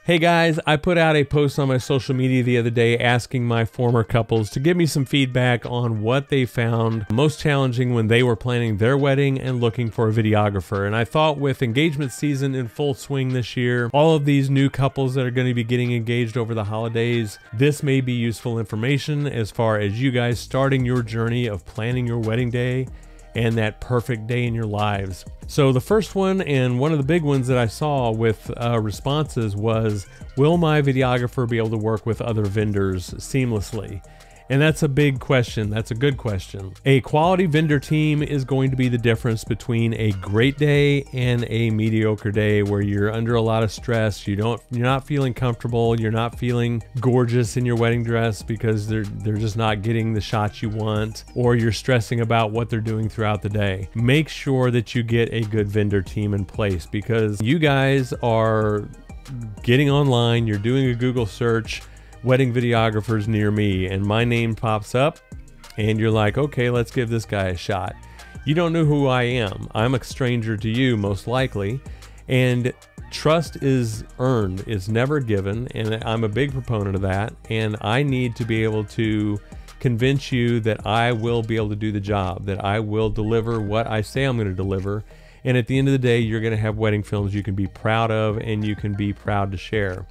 Hey guys, I put out a post on my social media the other day asking my former couples to give me some feedback on what they found most challenging when they were planning their wedding and looking for a videographer. And I thought with engagement season in full swing this year, all of these new couples that are going to be getting engaged over the holidays, this may be useful information as far as you guys starting your journey of planning your wedding day and that perfect day in your lives. So the first one, and one of the big ones that I saw with responses, was, will my videographer be able to work with other vendors seamlessly? And that's a big question. That's a good question. A quality vendor team is going to be the difference between a great day and a mediocre day where you're under a lot of stress. You're not feeling comfortable. You're not feeling gorgeous in your wedding dress because they're just not getting the shots you want, or you're stressing about what they're doing throughout the day. Make sure that you get a good vendor team in place, because you guys are getting online, you're doing a Google search, wedding videographers near me, and my name pops up and you're like, okay, let's give this guy a shot. You don't know who I am. I'm a stranger to you, most likely, and trust is earned, it's never given, and I'm a big proponent of that, and I need to be able to convince you that I will be able to do the job, that I will deliver what I say I'm going to deliver, and at the end of the day, you're going to have wedding films you can be proud of and you can be proud to share.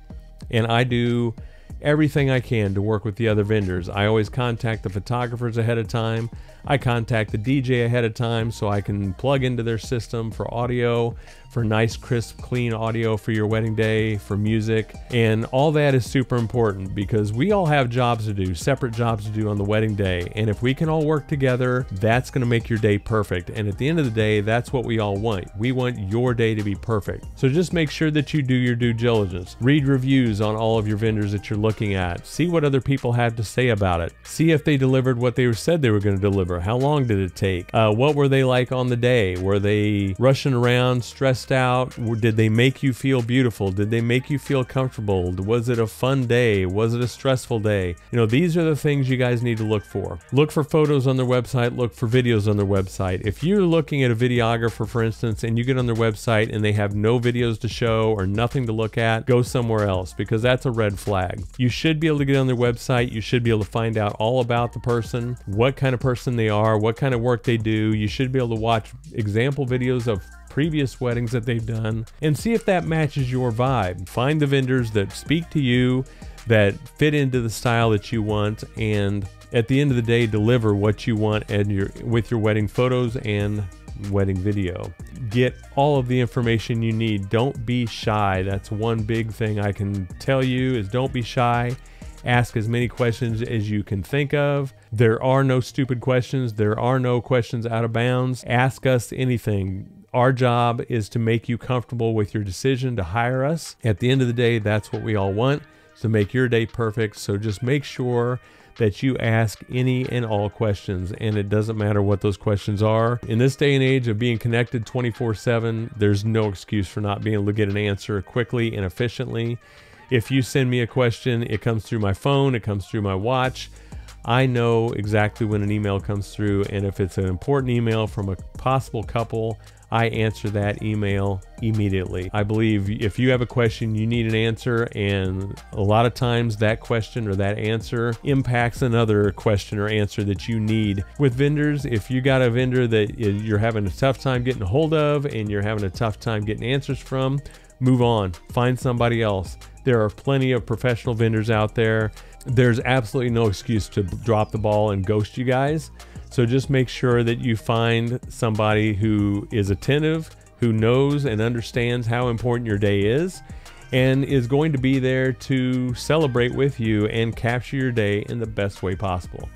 And I do everything I can to work with the other vendors. I always contact the photographers ahead of time. I contact the DJ ahead of time so I can plug into their system for audio, for nice, crisp, clean audio for your wedding day, for music. And all that is super important because we all have jobs to do, separate jobs to do on the wedding day. And if we can all work together, that's going to make your day perfect. And at the end of the day, that's what we all want. We want your day to be perfect. So just make sure that you do your due diligence. Read reviews on all of your vendors that you're looking at. See what other people have to say about it. See if they delivered what they said they were going to deliver. How long did it take? What were they like on the day? Were they rushing around, stressed out? Did they make you feel beautiful? Did they make you feel comfortable? Was it a fun day? Was it a stressful day? You know, these are the things you guys need to look for. Look for photos on their website. Look for videos on their website. If you're looking at a videographer, for instance, and you get on their website and they have no videos to show or nothing to look at, go somewhere else, because that's a red flag. You should be able to get on their website. You should be able to find out all about the person, what kind of person they are, what kind of work they do. You should be able to watch example videos of previous weddings that they've done and see if that matches your vibe. Find the vendors that speak to you, that fit into the style that you want, and at the end of the day, deliver what you want with your wedding photos and wedding video. Get all of the information you need. Don't be shy. That's one big thing I can tell you, is don't be shy. Ask as many questions as you can think of. There are no stupid questions. There are no questions out of bounds. Ask us anything. Our job is to make you comfortable with your decision to hire us. At the end of the day, that's what we all want, to make your day perfect. So just make sure that you ask any and all questions, and it doesn't matter what those questions are. In this day and age of being connected 24/7, there's no excuse for not being able to get an answer quickly and efficiently. If you send me a question, it comes through my phone, it comes through my watch. I know exactly when an email comes through, and if it's an important email from a possible couple, I answer that email immediately. I believe if you have a question, you need an answer, and a lot of times that question or that answer impacts another question or answer that you need. With vendors, if you got a vendor that you're having a tough time getting a hold of and you're having a tough time getting answers from, move on, find somebody else. There are plenty of professional vendors out there. There's absolutely no excuse to drop the ball and ghost you guys. So just make sure that you find somebody who is attentive, who knows and understands how important your day is, and is going to be there to celebrate with you and capture your day in the best way possible.